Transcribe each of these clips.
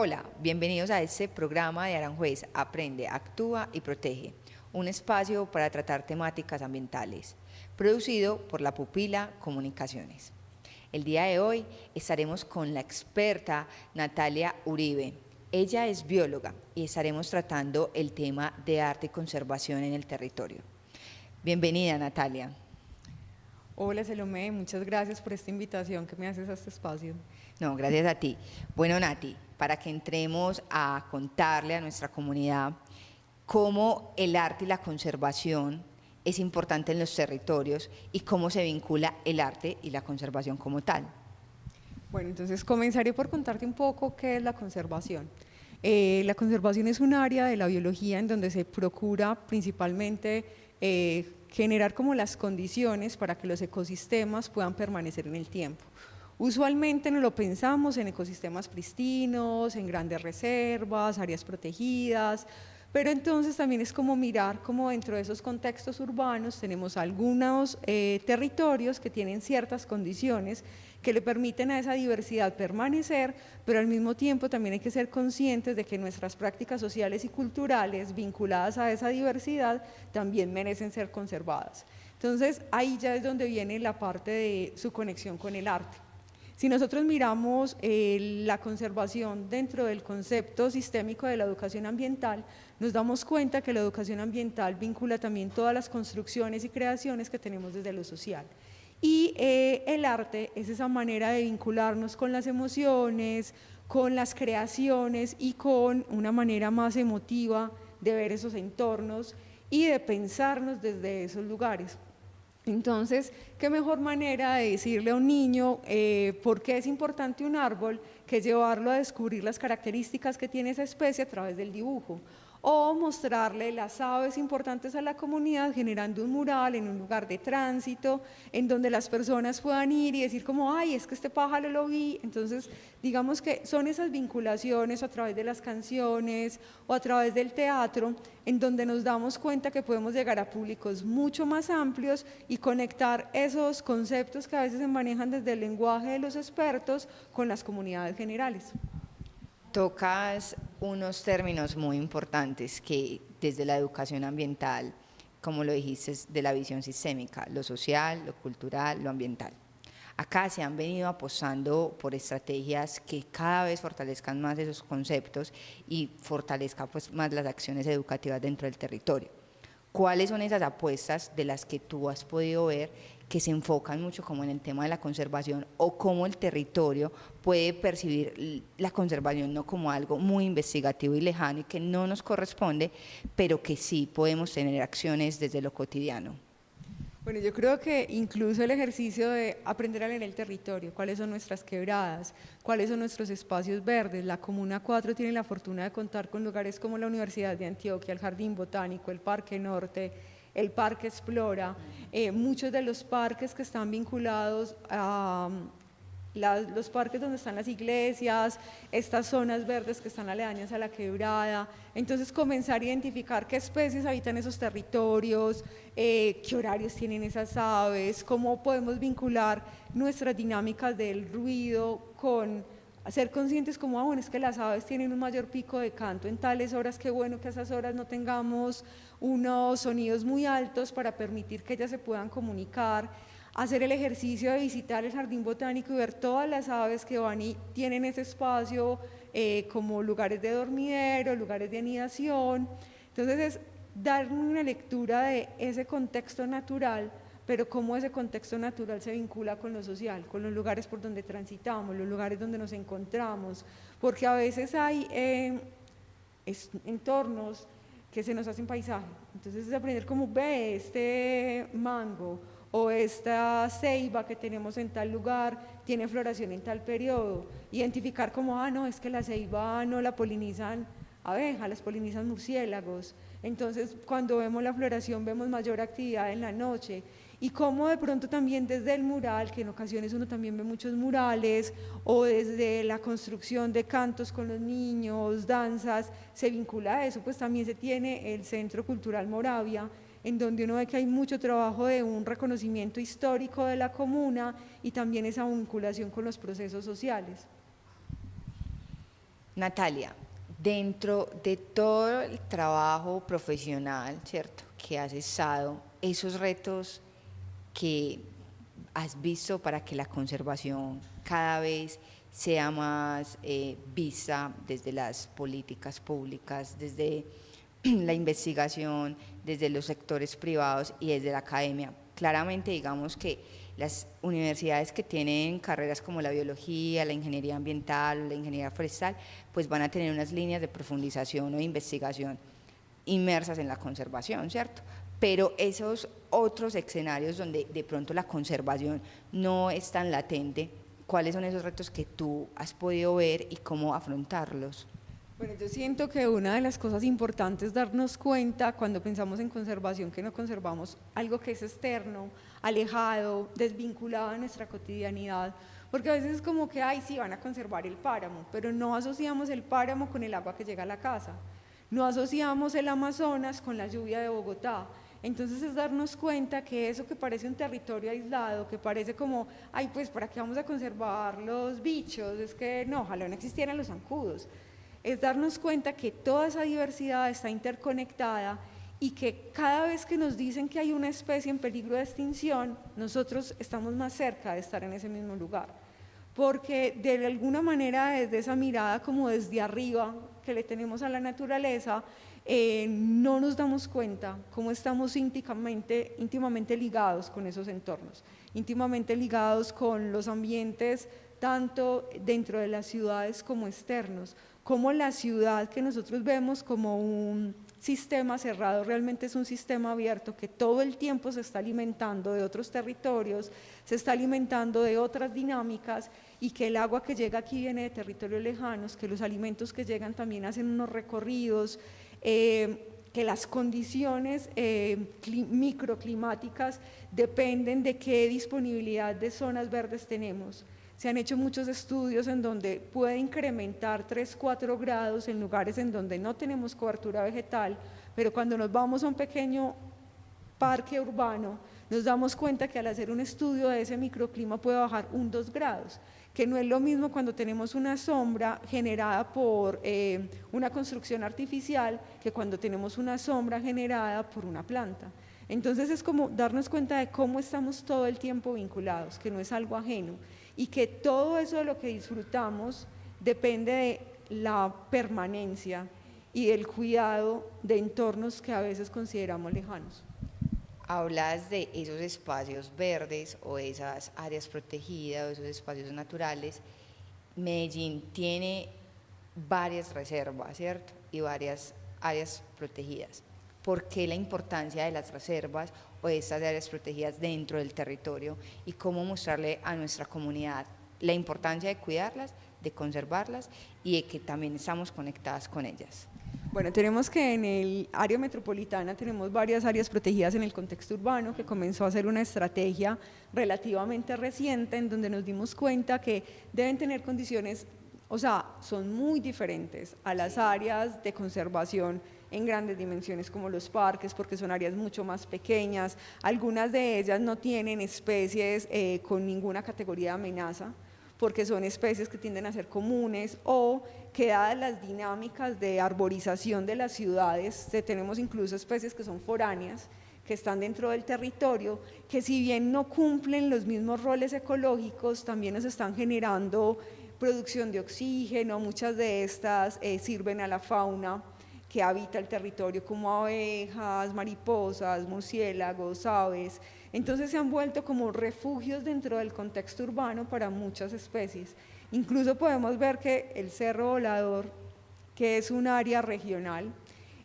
Hola, bienvenidos a este programa de Aranjuez Aprende, Actúa y Protege, un espacio para tratar temáticas ambientales, producido por la Pupila Comunicaciones. El día de hoy estaremos con la experta Natalia Uribe. Ella es bióloga y estaremos tratando el tema de arte y conservación en el territorio. Bienvenida, Natalia. Hola Salomé, muchas gracias por esta invitación que me haces a este espacio. No, gracias a ti. Bueno, Nati, para que entremos a contarle a nuestra comunidad cómo el arte y la conservación es importante en los territorios y cómo se vincula el arte y la conservación como tal. Bueno, entonces comenzaré por contarte un poco qué es la conservación. La conservación es un área de la biología en donde se procura principalmente generar como las condiciones para que los ecosistemas puedan permanecer en el tiempo. Usualmente no lo pensamos en ecosistemas pristinos, en grandes reservas, áreas protegidas, pero entonces también es como mirar cómo dentro de esos contextos urbanos tenemos algunos territorios que tienen ciertas condiciones que le permiten a esa diversidad permanecer, pero al mismo tiempo también hay que ser conscientes de que nuestras prácticas sociales y culturales vinculadas a esa diversidad también merecen ser conservadas. Entonces ahí ya es donde viene la parte de su conexión con el arte. Si nosotros miramos la conservación dentro del concepto sistémico de la educación ambiental, nos damos cuenta que la educación ambiental vincula también todas las construcciones y creaciones que tenemos desde lo social. Y el arte es esa manera de vincularnos con las emociones, con las creaciones y con una manera más emotiva de ver esos entornos y de pensarnos desde esos lugares. Entonces, ¿qué mejor manera de decirle a un niño por qué es importante un árbol que llevarlo a descubrir las características que tiene esa especie a través del dibujo? O mostrarle las aves importantes a la comunidad generando un mural en un lugar de tránsito en donde las personas puedan ir y decir como, ay, es que este pájaro lo vi. Entonces, digamos que son esas vinculaciones a través de las canciones o a través del teatro en donde nos damos cuenta que podemos llegar a públicos mucho más amplios y conectar esos conceptos que a veces se manejan desde el lenguaje de los expertos con las comunidades generales. Tocas unos términos muy importantes que desde la educación ambiental, como lo dijiste, de la visión sistémica, lo social, lo cultural, lo ambiental. Acá se han venido apostando por estrategias que cada vez fortalezcan más esos conceptos y fortalezcan pues más las acciones educativas dentro del territorio. ¿Cuáles son esas apuestas de las que tú has podido ver que se enfocan mucho como en el tema de la conservación o cómo el territorio puede percibir la conservación no como algo muy investigativo y lejano y que no nos corresponde, pero que sí podemos tener acciones desde lo cotidiano? Bueno, yo creo que incluso el ejercicio de aprender a leer el territorio, cuáles son nuestras quebradas, cuáles son nuestros espacios verdes. La Comuna 4 tiene la fortuna de contar con lugares como la Universidad de Antioquia, el Jardín Botánico, el Parque Norte, el Parque Explora, muchos de los parques que están vinculados a los parques donde están las iglesias, estas zonas verdes que están aledañas a la quebrada. Entonces comenzar a identificar qué especies habitan esos territorios, qué horarios tienen esas aves, cómo podemos vincular nuestras dinámicas del ruido con ser conscientes como, bueno, es que las aves tienen un mayor pico de canto en tales horas, qué bueno que a esas horas no tengamos unos sonidos muy altos para permitir que ellas se puedan comunicar. Hacer el ejercicio de visitar el jardín botánico y ver todas las aves que van y tienen ese espacio como lugares de dormidero, lugares de anidación. Entonces es dar una lectura de ese contexto natural, pero cómo ese contexto natural se vincula con lo social, con los lugares por donde transitamos, los lugares donde nos encontramos, porque a veces hay entornos que se nos hacen paisaje. Entonces es aprender cómo ve este mango o esta ceiba que tenemos en tal lugar tiene floración en tal periodo, identificar como, no, es que la ceiba no la polinizan abejas, las polinizan murciélagos. Entonces cuando vemos la floración vemos mayor actividad en la noche y cómo de pronto también desde el mural, que en ocasiones uno también ve muchos murales, o desde la construcción de cantos con los niños, danzas, se vincula a eso, pues también se tiene el Centro Cultural Moravia, en donde uno ve que hay mucho trabajo de un reconocimiento histórico de la comuna y también esa vinculación con los procesos sociales. Natalia, dentro de todo el trabajo profesional, ¿cierto?, que has estado, esos retos que has visto para que la conservación cada vez sea más vista desde las políticas públicas, desde la investigación, desde los sectores privados y desde la academia. Claramente, digamos que las universidades que tienen carreras como la biología, la ingeniería ambiental o la ingeniería forestal, pues van a tener unas líneas de profundización o de investigación inmersas en la conservación, ¿cierto? Pero esos otros escenarios donde de pronto la conservación no es tan latente, ¿cuáles son esos retos que tú has podido ver y cómo afrontarlos? Bueno, yo siento que una de las cosas importantes es darnos cuenta cuando pensamos en conservación que no conservamos algo que es externo, alejado, desvinculado de nuestra cotidianidad, porque a veces es como que, ay, sí, van a conservar el páramo, pero no asociamos el páramo con el agua que llega a la casa, no asociamos el Amazonas con la lluvia de Bogotá. Entonces es darnos cuenta que eso que parece un territorio aislado, que parece como, ay, pues ¿para qué vamos a conservar los bichos? Es que no, ojalá no existieran los zancudos. Es darnos cuenta que toda esa diversidad está interconectada y que cada vez que nos dicen que hay una especie en peligro de extinción, nosotros estamos más cerca de estar en ese mismo lugar. Porque de alguna manera desde esa mirada como desde arriba que le tenemos a la naturaleza, no nos damos cuenta cómo estamos íntimamente ligados con esos entornos, íntimamente ligados con los ambientes tanto dentro de las ciudades como externos, como la ciudad que nosotros vemos como un sistema cerrado realmente es un sistema abierto que todo el tiempo se está alimentando de otros territorios, se está alimentando de otras dinámicas y que el agua que llega aquí viene de territorios lejanos, que los alimentos que llegan también hacen unos recorridos, que las condiciones microclimáticas dependen de qué disponibilidad de zonas verdes tenemos. Se han hecho muchos estudios en donde puede incrementar 3-4 grados en lugares en donde no tenemos cobertura vegetal, pero cuando nos vamos a un pequeño parque urbano, nos damos cuenta que al hacer un estudio de ese microclima puede bajar 1-2 grados, que no es lo mismo cuando tenemos una sombra generada por una construcción artificial que cuando tenemos una sombra generada por una planta. Entonces es como darnos cuenta de cómo estamos todo el tiempo vinculados, que no es algo ajeno y que todo eso de lo que disfrutamos depende de la permanencia y del cuidado de entornos que a veces consideramos lejanos. Hablas de esos espacios verdes o esas áreas protegidas o esos espacios naturales. Medellín tiene varias reservas, ¿cierto? Y varias áreas protegidas. ¿Por qué la importancia de las reservas o de estas áreas protegidas dentro del territorio y cómo mostrarle a nuestra comunidad la importancia de cuidarlas, de conservarlas y de que también estamos conectadas con ellas? Bueno, tenemos que en el área metropolitana tenemos varias áreas protegidas en el contexto urbano que comenzó a ser una estrategia relativamente reciente en donde nos dimos cuenta que deben tener condiciones, o sea, son muy diferentes a las áreas de conservación en grandes dimensiones como los parques, porque son áreas mucho más pequeñas, algunas de ellas no tienen especies con ninguna categoría de amenaza, porque son especies que tienden a ser comunes o que dadas las dinámicas de arborización de las ciudades, tenemos incluso especies que son foráneas, que están dentro del territorio, que si bien no cumplen los mismos roles ecológicos, también nos están generando producción de oxígeno, muchas de estas sirven a la fauna que habita el territorio como abejas, mariposas, murciélagos, aves. Entonces se han vuelto como refugios dentro del contexto urbano para muchas especies. Incluso podemos ver que el Cerro Volador, que es un área regional,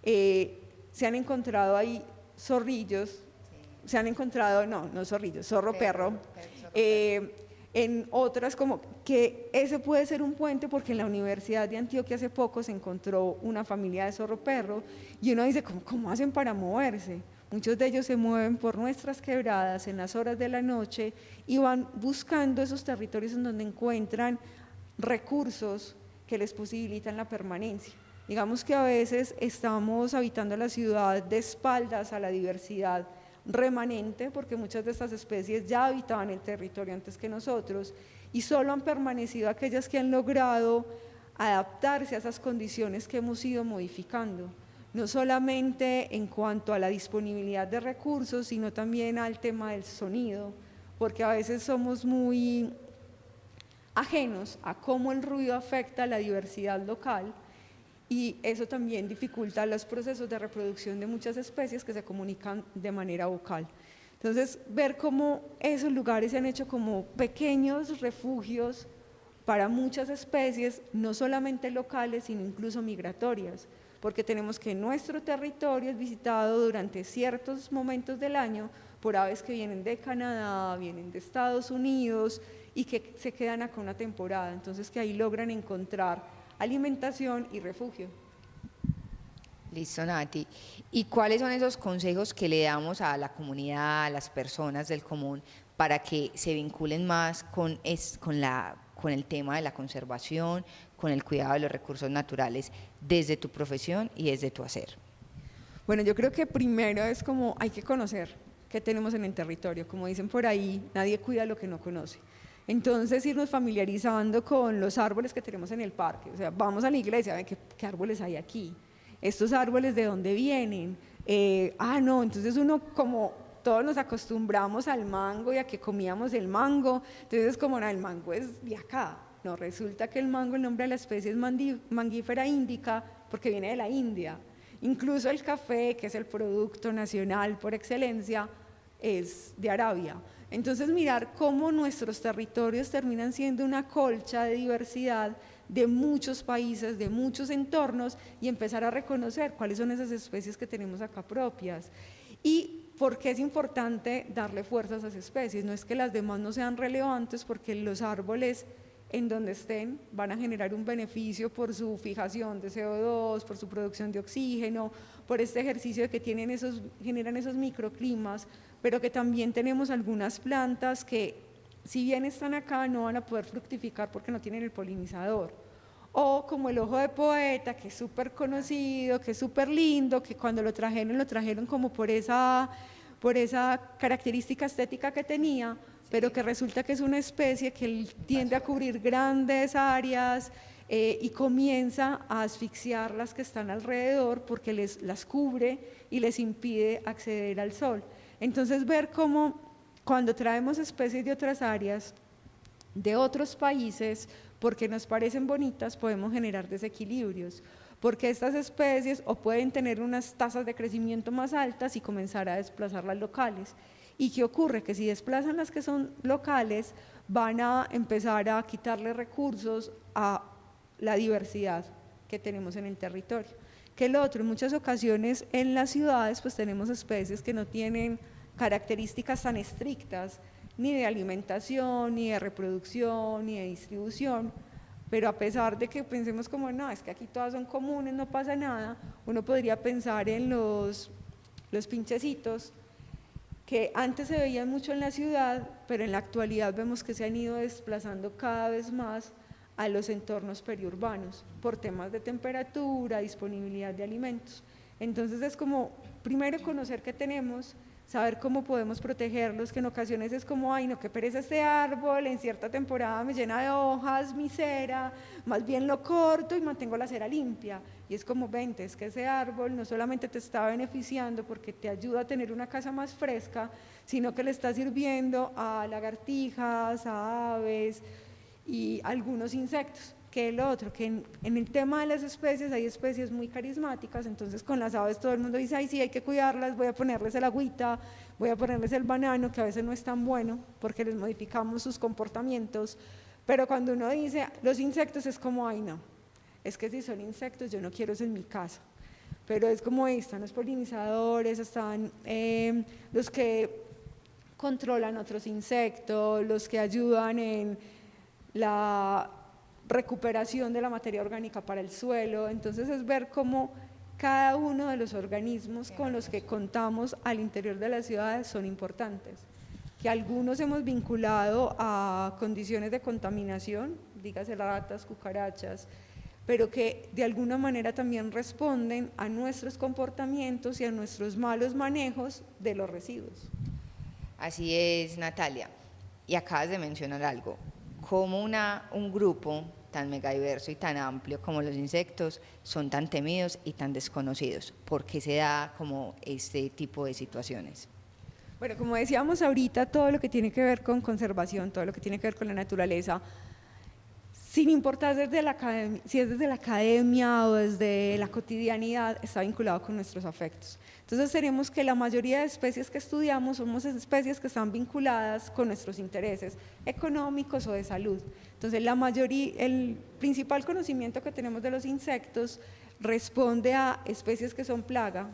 se han encontrado ahí zorrillos, se han encontrado, no zorrillos, zorro perro, en otras como que ese puede ser un puente porque en la Universidad de Antioquia hace poco se encontró una familia de zorro perro y uno dice, ¿cómo hacen para moverse? Muchos de ellos se mueven por nuestras quebradas en las horas de la noche y van buscando esos territorios en donde encuentran recursos que les posibilitan la permanencia. Digamos que a veces estamos habitando la ciudad de espaldas a la diversidad remanente, porque muchas de estas especies ya habitaban el territorio antes que nosotros y solo han permanecido aquellas que han logrado adaptarse a esas condiciones que hemos ido modificando, no solamente en cuanto a la disponibilidad de recursos, sino también al tema del sonido, porque a veces somos muy ajenos a cómo el ruido afecta a la diversidad local, y eso también dificulta los procesos de reproducción de muchas especies que se comunican de manera vocal. Entonces, ver cómo esos lugares se han hecho como pequeños refugios para muchas especies, no solamente locales, sino incluso migratorias, porque tenemos que nuestro territorio es visitado durante ciertos momentos del año por aves que vienen de Canadá, vienen de Estados Unidos y que se quedan acá una temporada, entonces que ahí logran encontrar alimentación y refugio. Listo, Nati. ¿Y cuáles son esos consejos que le damos a la comunidad, a las personas del común, para que se vinculen más con el tema de la conservación, con el cuidado de los recursos naturales, desde tu profesión y desde tu hacer? Bueno, yo creo que primero es como hay que conocer qué tenemos en el territorio. Como dicen por ahí, nadie cuida lo que no conoce. Entonces, irnos familiarizando con los árboles que tenemos en el parque. O sea, vamos a la iglesia, a ver qué árboles hay aquí. Estos árboles, ¿de dónde vienen? No, entonces uno como todos nos acostumbramos al mango y a que comíamos el mango, entonces es como, no, el mango es de acá. No, resulta que el mango, el nombre de la especie es Mangifera indica porque viene de la India. Incluso el café, que es el producto nacional por excelencia, es de Arabia. Entonces, mirar cómo nuestros territorios terminan siendo una colcha de diversidad de muchos países, de muchos entornos, y empezar a reconocer cuáles son esas especies que tenemos acá propias. Y por qué es importante darle fuerza a esas especies. No es que las demás no sean relevantes, porque los árboles en donde estén van a generar un beneficio por su fijación de CO2, por su producción de oxígeno, por este ejercicio de que generan esos microclimas, pero que también tenemos algunas plantas que, si bien están acá, no van a poder fructificar porque no tienen el polinizador. O como el ojo de poeta, que es súper conocido, que es súper lindo, que cuando lo trajeron como por esa característica estética que tenía, pero que resulta que es una especie que tiende a cubrir grandes áreas y comienza a asfixiar las que están alrededor porque las cubre y les impide acceder al sol. Entonces, ver cómo cuando traemos especies de otras áreas, de otros países, porque nos parecen bonitas, podemos generar desequilibrios, porque estas especies o pueden tener unas tasas de crecimiento más altas y comenzar a desplazar las locales. ¿Y qué ocurre? Que si desplazan las que son locales, van a empezar a quitarle recursos a la diversidad que tenemos en el territorio. Que lo otro, en muchas ocasiones en las ciudades pues tenemos especies que no tienen características tan estrictas, ni de alimentación, ni de reproducción, ni de distribución, pero a pesar de que pensemos como, no, es que aquí todas son comunes, no pasa nada, uno podría pensar en los pinchecitos, que antes se veían mucho en la ciudad, pero en la actualidad vemos que se han ido desplazando cada vez más a los entornos periurbanos, por temas de temperatura, disponibilidad de alimentos. Entonces es como, primero conocer qué tenemos, saber cómo podemos protegerlos, que en ocasiones es como, ay no, qué pereza este árbol, en cierta temporada me llena de hojas mi cera, más bien lo corto y mantengo la cera limpia. Y es como, vente, es que ese árbol no solamente te está beneficiando porque te ayuda a tener una casa más fresca, sino que le está sirviendo a lagartijas, a aves y algunos insectos. Que el otro, que en el tema de las especies hay especies muy carismáticas, entonces con las aves todo el mundo dice, ay sí, hay que cuidarlas, voy a ponerles el agüita, voy a ponerles el banano, que a veces no es tan bueno porque les modificamos sus comportamientos, pero cuando uno dice los insectos es como, ay no, es que si son insectos yo no quiero eso en mi casa, pero es como ahí están los polinizadores, están los que controlan otros insectos, los que ayudan en la recuperación de la materia orgánica para el suelo. Entonces es ver cómo cada uno de los organismos con los que contamos al interior de las ciudades son importantes, que algunos hemos vinculado a condiciones de contaminación, dígase ratas, cucarachas, pero que de alguna manera también responden a nuestros comportamientos y a nuestros malos manejos de los residuos. Así es, Natalia. Y acabas de mencionar algo, como un grupo tan megadiverso y tan amplio como los insectos son tan temidos y tan desconocidos? ¿Por qué se da como este tipo de situaciones? Bueno, como decíamos ahorita, todo lo que tiene que ver con conservación, todo lo que tiene que ver con la naturaleza, sin importar si es desde la academia o desde la cotidianidad, está vinculado con nuestros afectos. Entonces tenemos que la mayoría de especies que estudiamos somos especies que están vinculadas con nuestros intereses económicos o de salud. Entonces el principal conocimiento que tenemos de los insectos responde a especies que son plaga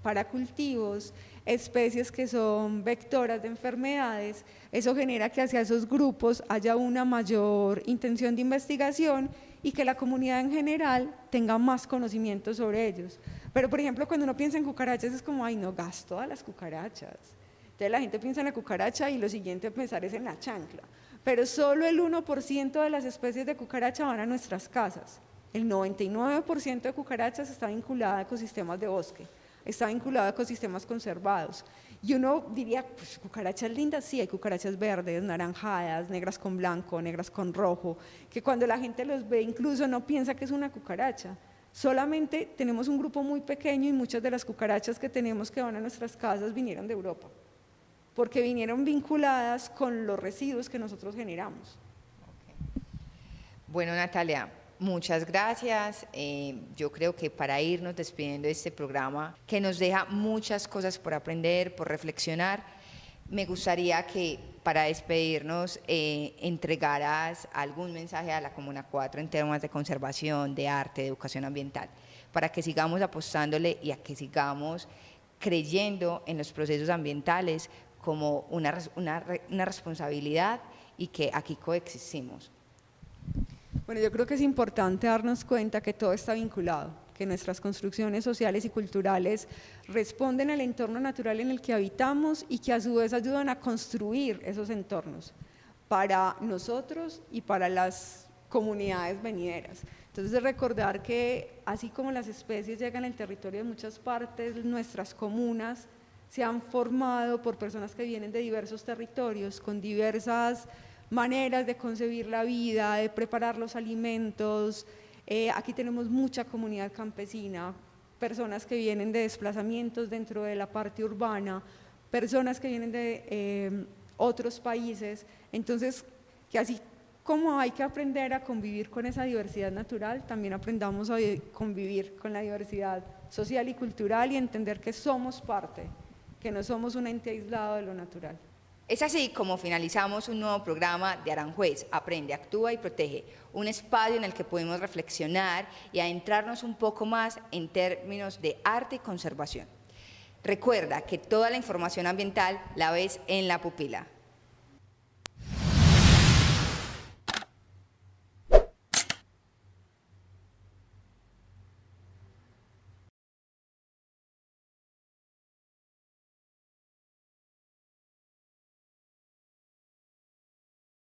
para cultivos, especies que son vectoras de enfermedades. Eso genera que hacia esos grupos haya una mayor intención de investigación y que la comunidad en general tenga más conocimiento sobre ellos. Pero, por ejemplo, cuando uno piensa en cucarachas es como, ay, no, gas todas las cucarachas. Entonces la gente piensa en la cucaracha y lo siguiente a pensar es en la chancla. Pero solo el 1% de las especies de cucaracha van a nuestras casas. El 99% de cucarachas está vinculada a ecosistemas de bosque, está vinculado a ecosistemas conservados. Y uno diría, pues cucarachas lindas, sí, hay cucarachas verdes, naranjadas, negras con blanco, negras con rojo, que cuando la gente los ve incluso no piensa que es una cucaracha. Solamente tenemos un grupo muy pequeño y muchas de las cucarachas que tenemos que van a nuestras casas vinieron de Europa, porque vinieron vinculadas con los residuos que nosotros generamos. Bueno, Natalia, muchas gracias. Yo creo que para irnos despidiendo de este programa, que nos deja muchas cosas por aprender, por reflexionar, me gustaría que para despedirnos entregaras algún mensaje a la Comuna 4 en temas de conservación, de arte, de educación ambiental, para que sigamos apostándole y a que sigamos creyendo en los procesos ambientales como una responsabilidad y que aquí coexistimos. Bueno, yo creo que es importante darnos cuenta que todo está vinculado, que nuestras construcciones sociales y culturales responden al entorno natural en el que habitamos y que a su vez ayudan a construir esos entornos para nosotros y para las comunidades venideras. Entonces recordar que así como las especies llegan al territorio de muchas partes, nuestras comunas se han formado por personas que vienen de diversos territorios, con diversas maneras de concebir la vida, de preparar los alimentos. Aquí tenemos mucha comunidad campesina, personas que vienen de desplazamientos dentro de la parte urbana, personas que vienen de otros países. Entonces, que así como hay que aprender a convivir con esa diversidad natural, también aprendamos a convivir con la diversidad social y cultural y entender que somos parte, que no somos un ente aislado de lo natural. Es así como finalizamos un nuevo programa de Aranjuez, Aprende, Actúa y Protege, un espacio en el que podemos reflexionar y adentrarnos un poco más en términos de arte y conservación. Recuerda que toda la información ambiental la ves en La Pupila.